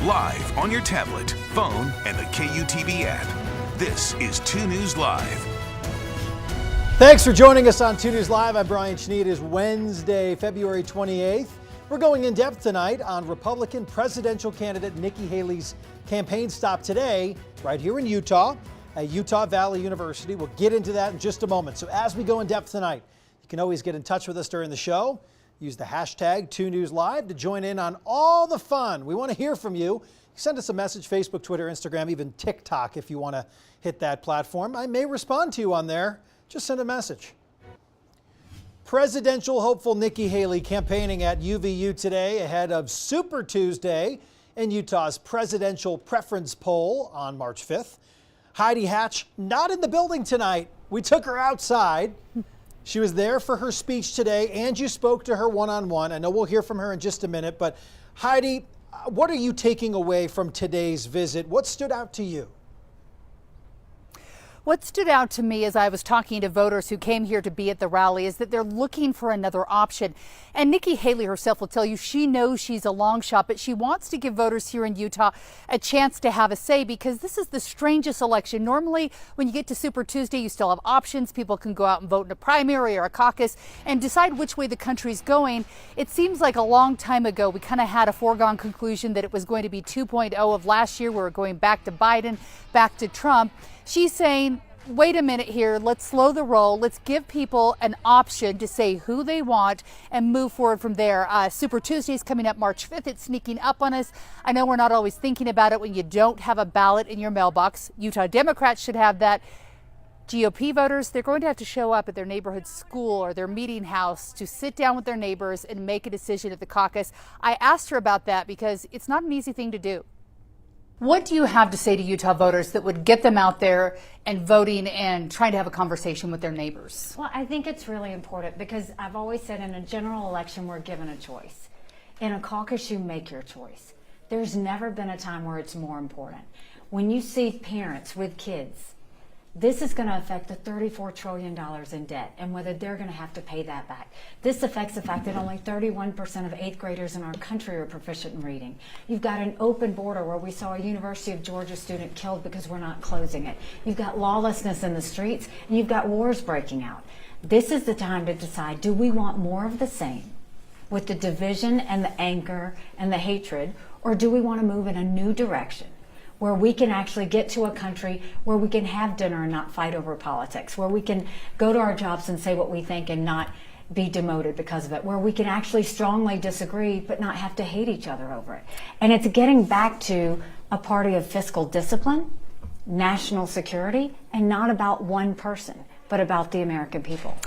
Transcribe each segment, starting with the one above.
live on your tablet, phone, and the KUTV app. This is 2 News Live. Thanks for joining us on 2 News Live. I'm Brian Schneed. It is Wednesday, February 28th. We're going in depth tonight on Republican presidential candidate Nikki Haley's campaign stop today, right here in Utah, at Utah Valley University. We'll get into that in just a moment. So as we go in depth tonight, you can always get in touch with us during the show. Use the hashtag 2NewsLive to join in on all the fun. We want to hear from you. Send us a message, Facebook, Twitter, Instagram, even TikTok if you want to hit that platform. I may respond to you on there. Just send a message. Presidential hopeful Nikki Haley campaigning at UVU today ahead of Super Tuesday in Utah's presidential preference poll on March 5th. Heidi Hatch not in the building tonight. We took her outside. She was there for her speech today, and you spoke to her one-on-one. I know we'll hear from her in just a minute, but Heidi, what are you taking away from today's visit? What stood out to you? What stood out to me as I was talking to voters who came here to be at the rally is that they're looking for another option. And Nikki Haley herself will tell you she knows she's a long shot, but she wants to give voters here in Utah a chance to have a say because this is the strangest election. Normally, when you get to Super Tuesday, you still have options. People can go out and vote in a primary or a caucus and decide which way the country's going. It seems like a long time ago, we kind of had a foregone conclusion that it was going to be 2.0 of last year. We were going back to Biden, back to Trump. She's saying, wait a minute here, let's slow the roll. Let's give people an option to say who they want and move forward from there. Super Tuesday is coming up March 5th. It's sneaking up on us. I know we're not always thinking about it when you don't have a ballot in your mailbox. Utah Democrats should have that. GOP voters, they're going to have to show up at their neighborhood school or their meeting house to sit down with their neighbors and make a decision at the caucus. I asked her about that because it's not an easy thing to do. What do you have to say to Utah voters that would get them out there and voting and trying to have a conversation with their neighbors? Well, I think it's really important because I've always said in a general election, we're given a choice. In a caucus, you make your choice. There's never been a time where it's more important. When you see parents with kids, this is going to affect the $34 trillion in debt and whether they're going to have to pay that back. This affects the fact that only 31% of 8th graders in our country are proficient in reading. You've got an open border where we saw a University of Georgia student killed because we're not closing it. You've got lawlessness in the streets, and you've got wars breaking out. This is the time to decide, do we want more of the same with the division and the anger and the hatred, or do we want to move in a new direction where we can actually get to a country where we can have dinner and not fight over politics, where we can go to our jobs and say what we think and not be demoted because of it, where we can actually strongly disagree but not have to hate each other over it. And it's getting back to a party of fiscal discipline, national security, and not about one person, but about the American people.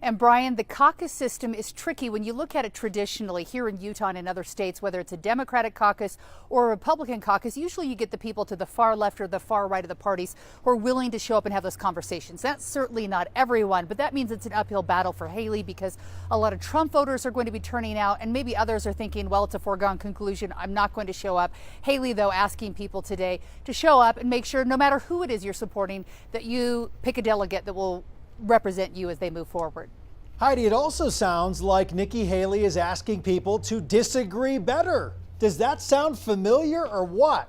And Brian, the caucus system is tricky when you look at it traditionally here in Utah and in other states, whether it's a Democratic caucus or a Republican caucus. Usually you get the people to the far left or the far right of the parties who are willing to show up and have those conversations. That's certainly not everyone, but that means it's an uphill battle for Haley because a lot of Trump voters are going to be turning out and maybe others are thinking, well, it's a foregone conclusion. I'm not going to show up. Haley, though, asking people today to show up and make sure no matter who it is you're supporting, that you pick a delegate that will represent you as they move forward. Heidi, it also sounds like Nikki Haley is asking people to disagree better. Does that sound familiar or what?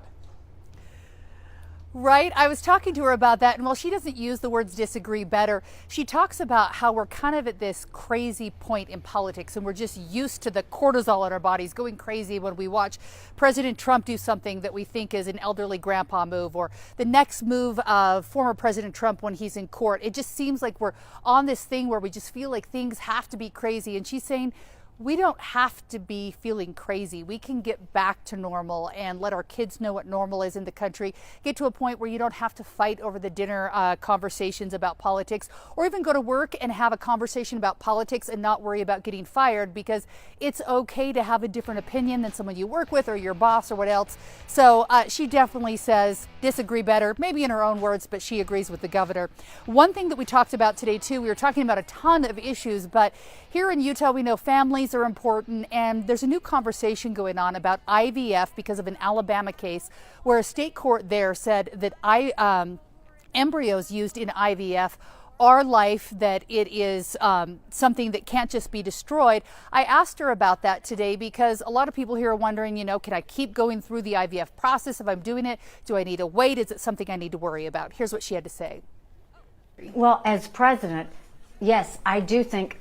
Right. I was talking to her about that. And while she doesn't use the words disagree better, she talks about how we're kind of at this crazy point in politics and we're just used to the cortisol in our bodies going crazy when we watch President Trump do something that we think is an elderly grandpa move or the next move of former President Trump when he's in court. It just seems like we're on this thing where we just feel like things have to be crazy. And she's saying, we don't have to be feeling crazy. We can get back to normal and let our kids know what normal is in the country. Get to a point where you don't have to fight over the dinner conversations about politics, or even go to work and have a conversation about politics and not worry about getting fired, because it's okay to have a different opinion than someone you work with or your boss or what else. So she definitely says disagree better, maybe in her own words, but she agrees with the governor. One thing that we talked about today too, we were talking about a ton of issues, but here in Utah, we know families are important, and there's a new conversation going on about IVF because of an Alabama case where a state court there said that embryos used in IVF our life, that it is something that can't just be destroyed. I asked her about that today because a lot of people here are wondering, can I keep going through the IVF process if I'm doing it? Do I need to wait? Is it something I need to worry about? Here's what she had to say. Well, as president, yes, I do think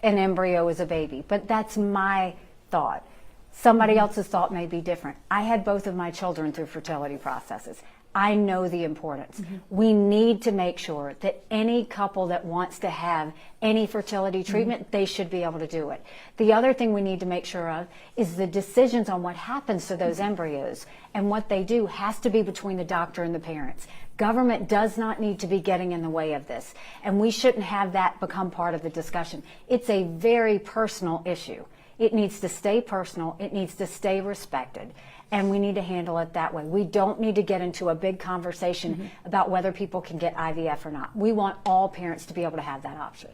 an embryo is a baby, but that's my thought. Somebody else's thought may be different. I had both of my children through fertility processes. I know the importance. We need to make sure that any couple that wants to have any fertility treatment, they should be able to do it. The other thing we need to make sure of is the decisions on what happens to those embryos and what they do has to be between the doctor and the parents. Government does not need to be getting in the way of this, and we shouldn't have that become part of the discussion. It's a very personal issue. It needs to stay personal. It needs to stay respected. And we need to handle it that way. We don't need to get into a big conversation about whether people can get IVF or not. We want all parents to be able to have that option.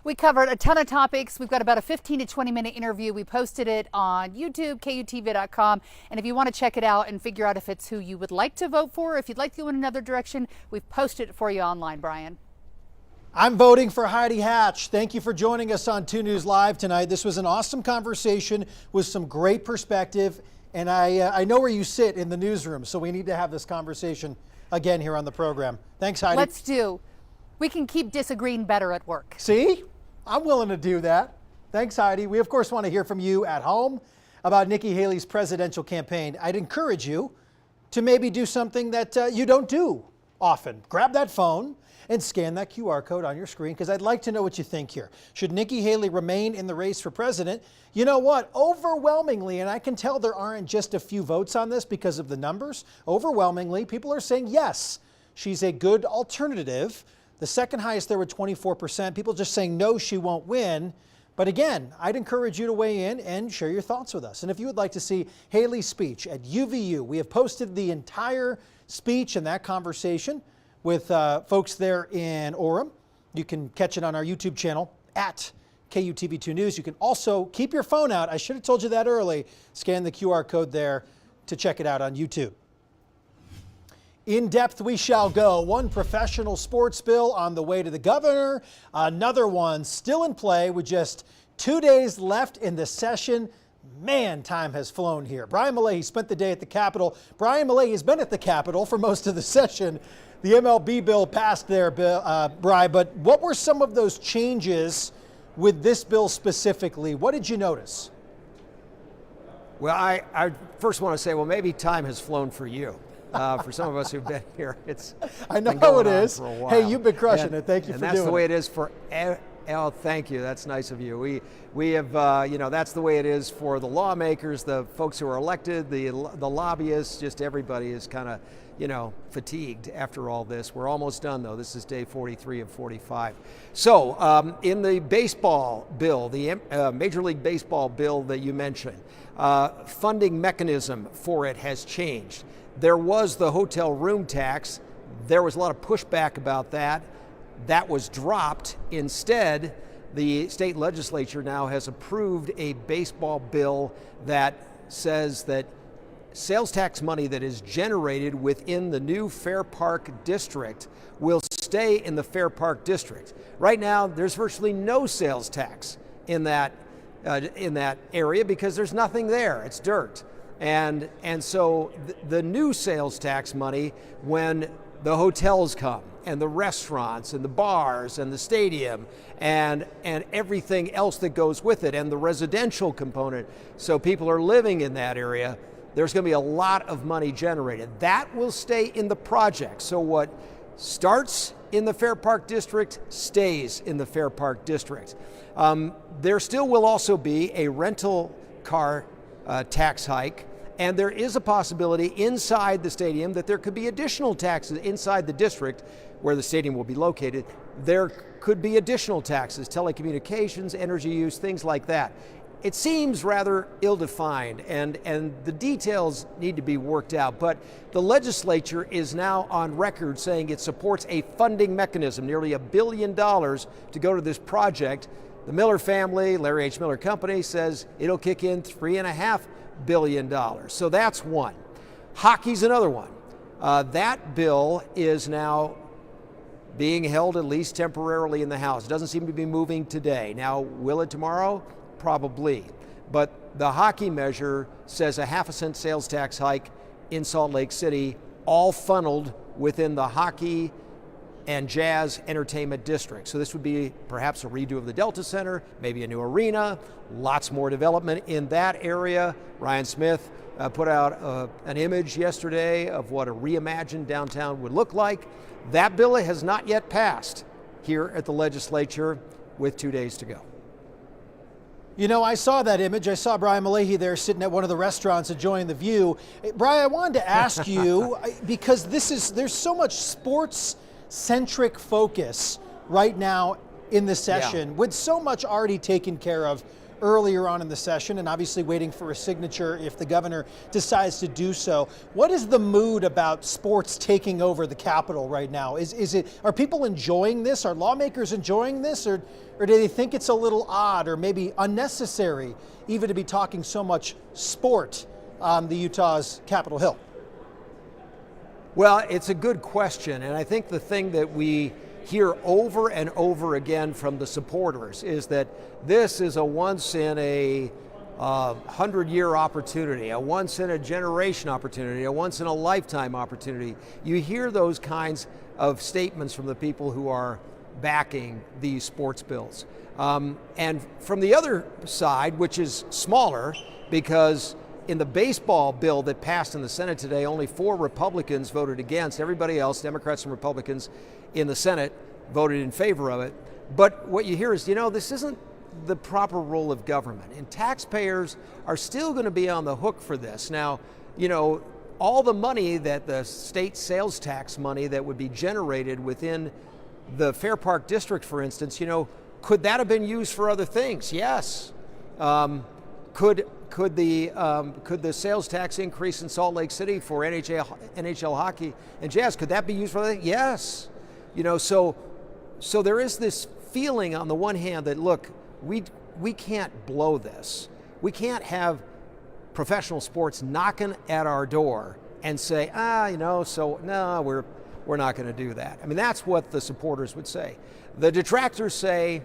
We covered a ton of topics. We've got about a 15 to 20 minute interview. We posted it on YouTube, KUTV.com. And if you want to check it out and figure out if it's who you would like to vote for, if you'd like to go in another direction, we've posted it for you online, Brian. I'm voting for Heidi Hatch. Thank you for joining us on 2 News Live tonight. This was an awesome conversation with some great perspective. And I know where you sit in the newsroom, so we need to have this conversation again here on the program. Thanks, Heidi. Let's do. We can keep disagreeing better at work. See? I'm willing to do that. Thanks, Heidi. We, of course, want to hear from you at home about Nikki Haley's presidential campaign. I'd encourage you to maybe do something that you don't do often. Grab that phone and scan that QR code on your screen, because I'd like to know what you think here. Should Nikki Haley remain in the race for president? You know what? Overwhelmingly, and I can tell there aren't just a few votes on this because of the numbers, overwhelmingly, people are saying yes, she's a good alternative. The second highest there were 24%. People just saying no, she won't win. But again, I'd encourage you to weigh in and share your thoughts with us. And if you would like to see Haley's speech at UVU, we have posted the entire speech and that conversation with folks there in Orem. You can catch it on our YouTube channel at KUTV2 News. You can also keep your phone out. I should have told you that early. Scan the QR code there to check it out on YouTube. In depth we shall go. One professional sports bill on the way to the governor. Another one still in play with just 2 days left in the session. Man, time has flown here. Brian Millay spent the day at the Capitol. Brian Millay has been at the Capitol for most of the session. The MLB bill passed there, Brian, but what were some of those changes with this bill specifically? What did you notice? Well, I first want to say, well, maybe time has flown for you. For some of us who've been here, I know how it is. For a while. Hey, you've been crushing it. Thank you for doing it. And that's the way it is for. Oh, thank you. That's nice of you. We have, that's the way it is for the lawmakers, the folks who are elected, the lobbyists. Just everybody is kind of, fatigued after all this. We're almost done, though. This is day 43 of 45. So, in the baseball bill, the Major League Baseball bill that you mentioned, funding mechanism for it has changed. There was the hotel room tax. There was a lot of pushback about that. That was dropped. Instead, the state legislature now has approved a baseball bill that says that sales tax money that is generated within the new Fair Park District will stay in the Fair Park District. Right now, there's virtually no sales tax in that area because there's nothing there. It's dirt. And so the new sales tax money, when the hotels come and the restaurants and the bars and the stadium and everything else that goes with it, and the residential component, so people are living in that area, there's going to be a lot of money generated. That will stay in the project. So what starts in the Fair Park District stays in the Fair Park District. There still will also be a rental car tax hike, and there is a possibility inside the stadium that there could be additional taxes inside the district where the stadium will be located. There could be additional taxes, telecommunications, energy use, things like that. It seems rather ill-defined, and the details need to be worked out, but the legislature is now on record saying it supports a funding mechanism, nearly $1 billion to go to this project. The Miller family, Larry H. Miller Company, says it'll kick in $3.5 billion. So that's one. Hockey's another one. That bill is now being held at least temporarily in the House. It doesn't seem to be moving today. Now, will it tomorrow? Probably. But the hockey measure says a 0.5 cent sales tax hike in Salt Lake City, all funneled within the hockey and jazz entertainment district. So this would be perhaps a redo of the Delta Center, maybe a new arena, lots more development in that area. Ryan Smith put out an image yesterday of what a reimagined downtown would look like. That bill has not yet passed here at the legislature with 2 days to go. You know, I saw that image. I saw Brian Malahy there sitting at one of the restaurants enjoying the view. Brian, I wanted to ask you, because there's so much sports-centric focus right now in the session, with so much already taken care of earlier on in the session, and obviously waiting for a signature if the governor decides to do so. What is the mood about sports taking over the Capitol right now? Are people enjoying this? Are lawmakers enjoying this? Or do they think it's a little odd or maybe unnecessary even to be talking so much sport on the Utah's Capitol Hill? Well, it's a good question, and I think the thing that we hear over and over again from the supporters is that this is a once in a 100-year opportunity, a once in a generation opportunity, a once in a lifetime opportunity. You hear those kinds of statements from the people who are backing these sports bills. And from the other side, which is smaller, because in the baseball bill that passed in the Senate today, only 4 Republicans voted against. Everybody else, Democrats and Republicans in the Senate, voted in favor of it. But what you hear is, this isn't the proper role of government, and taxpayers are still going to be on the hook for this. Now, all the money that the state sales tax money that would be generated within the Fair Park District, for instance, could that have been used for other things? Yes. Could the sales tax increase in Salt Lake City for NHL hockey and jazz, could that be used for that? Yes. So there is this feeling on the one hand that, look, we can't blow this. We can't have professional sports knocking at our door and say, no, we're not going to do that. I mean, that's what the supporters would say. The detractors say,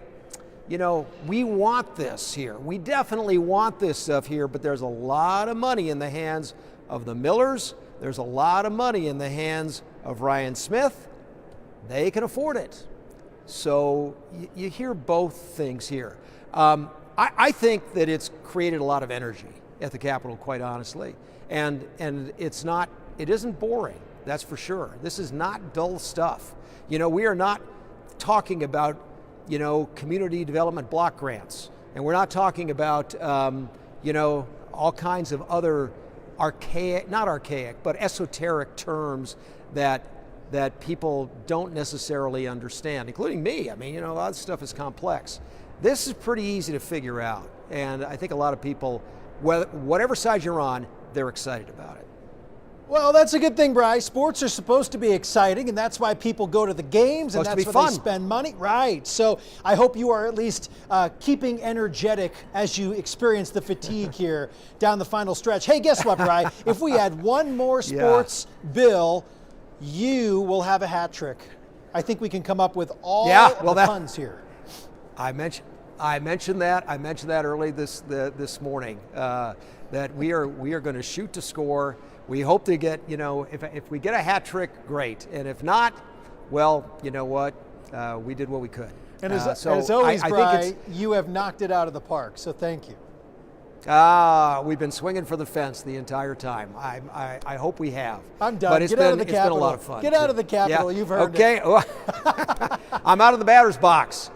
we want this here. We definitely want this stuff here, but there's a lot of money in the hands of the Millers. There's a lot of money in the hands of Ryan Smith. They can afford it. So you hear both things here. I think that it's created a lot of energy at the Capitol, quite honestly. And it isn't boring, that's for sure. This is not dull stuff. We are not talking about community development block grants. And we're not talking about, all kinds of other not archaic, but esoteric terms that people don't necessarily understand, including me. I mean, a lot of stuff is complex. This is pretty easy to figure out. And I think a lot of people, whatever side you're on, they're excited about it. Well, that's a good thing, Bryce. Sports are supposed to be exciting, and that's why people go to the games, and that's why they spend money. Right. So I hope you are at least keeping energetic as you experience the fatigue here down the final stretch. Hey, guess what, Bryce? If we add one more sports bill, you will have a hat trick. I think we can come up with all the puns here. I mentioned that early this morning, that we are going to shoot to score. We hope to get, if we get a hat trick, great. And if not, well, you know what? We did what we could. And as always, Brian, you have knocked it out of the park, so thank you. We've been swinging for the fence the entire time. I hope we have. I'm done. But it's been a lot of fun. Get out of the Capitol. Yeah. You've heard it. Okay. I'm out of the batter's box.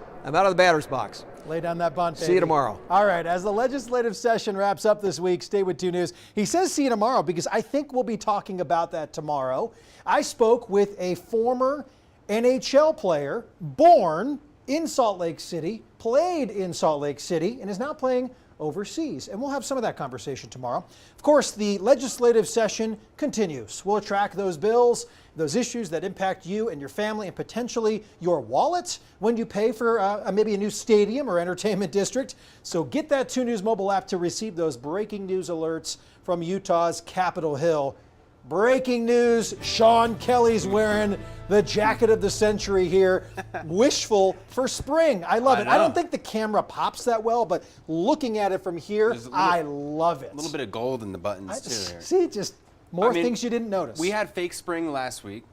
Lay down that bunt, baby. See you tomorrow. All right, as the legislative session wraps up this week, stay with 2 News. He says see you tomorrow because I think we'll be talking about that tomorrow. I spoke with a former NHL player born in Salt Lake City, played in Salt Lake City, and is now playing overseas. And we'll have some of that conversation tomorrow. Of course, the legislative session continues. We'll track those bills, those issues that impact you and your family and potentially your wallet when you pay for maybe a new stadium or entertainment district. So get that 2 News mobile app to receive those breaking news alerts from Utah's Capitol Hill. Breaking news, Sean Kelly's wearing the jacket of the century here. Wishful for spring. I love it. I don't think the camera pops that well, but looking at it from here, I love it. A little bit of gold in the buttons, too. Here. See, just more things you didn't notice. We had fake spring last week.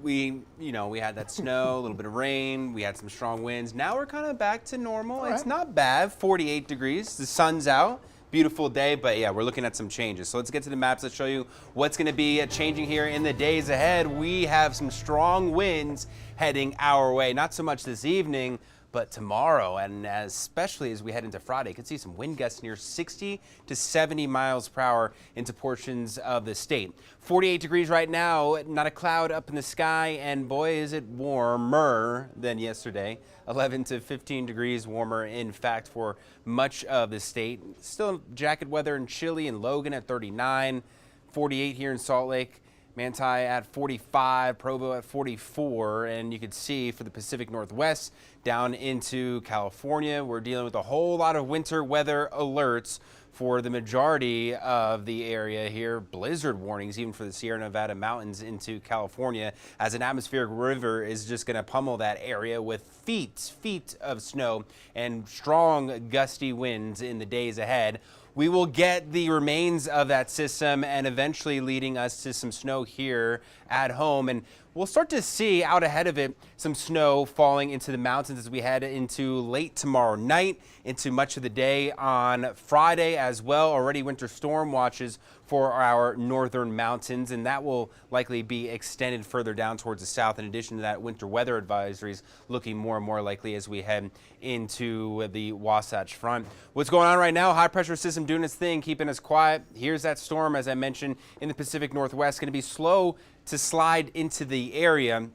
We had that snow, a little bit of rain. We had some strong winds. Now we're kind of back to normal. It's not bad. 48 degrees. The sun's out. Beautiful day, but yeah, we're looking at some changes. So let's get to the maps. Let's show you what's going to be changing here in the days ahead. We have some strong winds heading our way. Not so much this evening, but tomorrow, and especially as we head into Friday, you can see some wind gusts near 60 to 70 miles per hour into portions of the state. 48 degrees right now, not a cloud up in the sky, and boy, is it warmer than yesterday. 11 to 15 degrees warmer, in fact, for much of the state. Still jacket weather and chilly in Logan at 39, 48 here in Salt Lake. Manti at 45, Provo at 44, and you can see for the Pacific Northwest down into California, we're dealing with a whole lot of winter weather alerts for the majority of the area here. Blizzard warnings even for the Sierra Nevada mountains into California, as an atmospheric river is just going to pummel that area with feet of snow and strong gusty winds in the days ahead. We will get the remains of that system and eventually leading us to some snow here at home. And we'll start to see out ahead of it some snow falling into the mountains as we head into late tomorrow night, into much of the day on Friday as well. Already winter storm watches for our northern mountains, and that will likely be extended further down towards the south. In addition to that, winter weather advisories looking more and more likely as we head into the Wasatch Front. What's going on right now? High pressure system doing its thing, keeping us quiet. Here's that storm, as I mentioned, in the Pacific Northwest, going to be slow to slide into the area.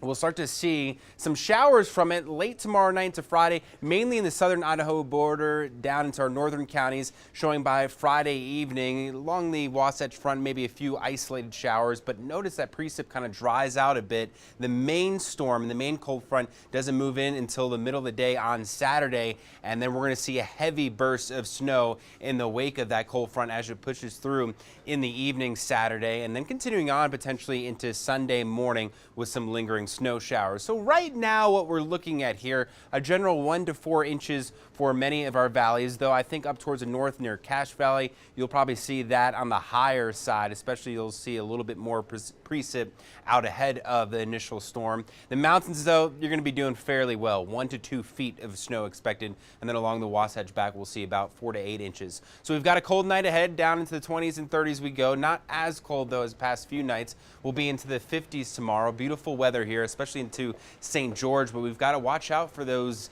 We'll start to see some showers from it late tomorrow night into Friday, mainly in the southern Idaho border down into our northern counties, showing by Friday evening. Along the Wasatch Front, maybe a few isolated showers, but notice that precip kind of dries out a bit. The main storm, the main cold front, doesn't move in until the middle of the day on Saturday, and then we're going to see a heavy burst of snow in the wake of that cold front as it pushes through in the evening Saturday, and then continuing on potentially into Sunday morning with some lingering snow showers. So right now what we're looking at here, a general 1 to 4 inches for many of our valleys, though I think up towards the north near Cache Valley, you'll probably see that on the higher side, especially you'll see a little bit more precip out ahead of the initial storm. The mountains, though, you're going to be doing fairly well. 1 to 2 feet of snow expected, and then along the Wasatch back we'll see about 4 to 8 inches. So we've got a cold night ahead, down into the 20s and 30s we go. Not as cold, though, as the past few nights. We'll be into the 50s tomorrow. Beautiful weather here, especially into St. George, but we've got to watch out for those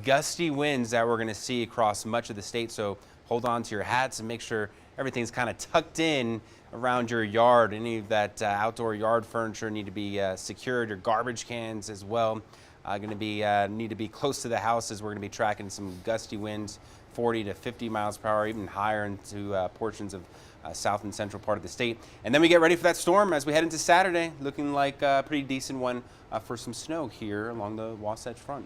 gusty winds that we're going to see across much of the state. So hold on to your hats and make sure everything's kind of tucked in around your yard. Any of that outdoor yard furniture need to be secured. Your garbage cans as well going to be need to be close to the house, as we're going to be tracking some gusty winds, 40 to 50 miles per hour, even higher into portions of south and central part of the state. And then we get ready for that storm as we head into Saturday, looking like a pretty decent one for some snow here along the Wasatch Front.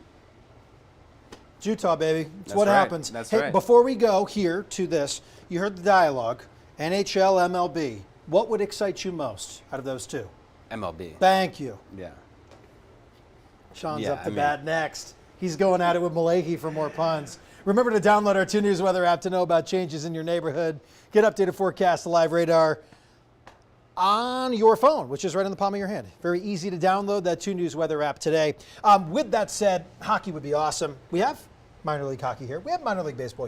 It's Utah, baby. It's That's what right. happens. That's hey, right. Before we go here to this, you heard the dialogue, NHL, MLB. What would excite you most out of those two? MLB. Thank you. Yeah. Sean's Yeah, up to bat next. He's going at it with Malachi for more puns. Remember to download our 2 News Weather app to know about changes in your neighborhood. Get updated forecast, the live radar on your phone, which is right in the palm of your hand. Very easy to download that 2 News Weather app today. With that said, hockey would be awesome. We have minor league hockey here. We have minor league baseball